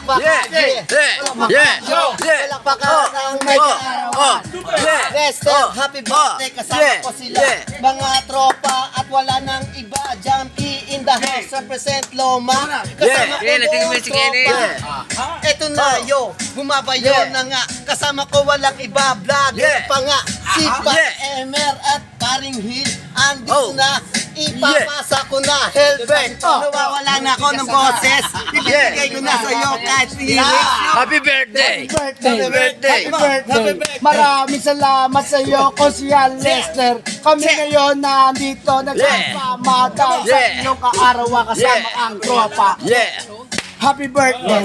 Palakpakan. Palakpakan ang may kaarawan. Lester, happy birthday. Kasama ko sila. Mga tropa at wala nang iba. Junkie in the house. Represent Loma. Kasama ko buong tropa. Eto na yo. Bumabayo na nga. Kasama ko walang iba. Vlogger pa nga. Si Emer at Paring Hill. Andito na. Ipapasa ko na. Helbert. Nawawala na ako ng boses. Ibigay ko na sa'yo kahit lyrics. Happy birthday! Happy birthday. Happy birthday. Maraming salamat sa iyo, Kuya Lester. Kami ngayon nandito nagsasama dahil sa iyong kaarawan kasama ang tropa. Happy birthday!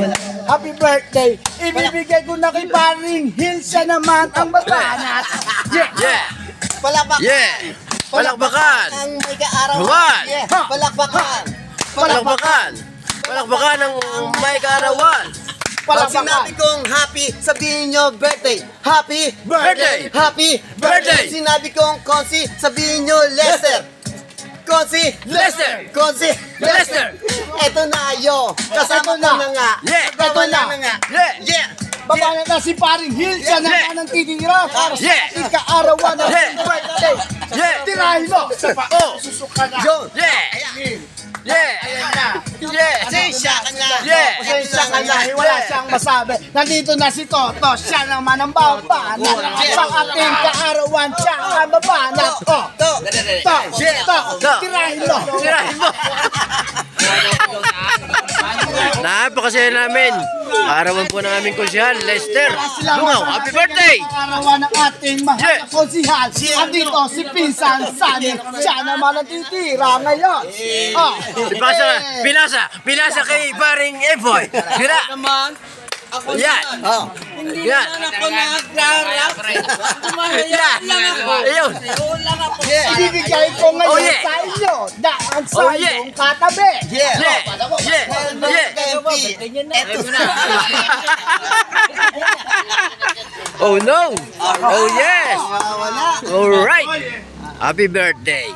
Happy birthday! Ibibigay ko na kay Paring Hill, siya naman ang mabanat. Palakpakan. Palakpakan! Ang may kaarawan. Buwan. Palakpakan. Palakpakan! Palakpakan ng may kaarawan! Pag sinabi kong happy, sabihin nyo birthday. Happy Birthday! Happy Birthday! Pag sinabi kong Konsi, sabihin nyo Lester. Konsi Lester! Konsi Lester! Eto na yo. Kasama ko na nga. Eto na nga. Yeah. Babanat na si Paring Hill, siya naman ang titira para sa ating kaarawan ng birthday. Tirahin mo! Susuka na! Yo. Ayan na! Pasensya ka na. Pasensya ka na, wala siyang masabi. Nandito na si Toto, siya naman ang babanat. Sa ating kaarawan, siya ang babanat. Tirahin mo! Tirahin mo! Napakasaya namin. Arawan po ng aming konsyal, Lester. Lungaw, happy birthday! Kaarawan ng ating mahal na konsihal. Andito si Pinsan Sani, siya naman ang titira ngayon. Pinasa kay Paring Efoy. Pila. Ako Yan. Hindi Yan. naman ako nag-rap. Kumahaya lang ako. Ayun. Lang ako. Ibibigay ko ngayon yeah. sa inyo daan sa Oh, yeah. iyong katabi. Eto na. Oh no! Oh yes! Wala. All right! Happy birthday!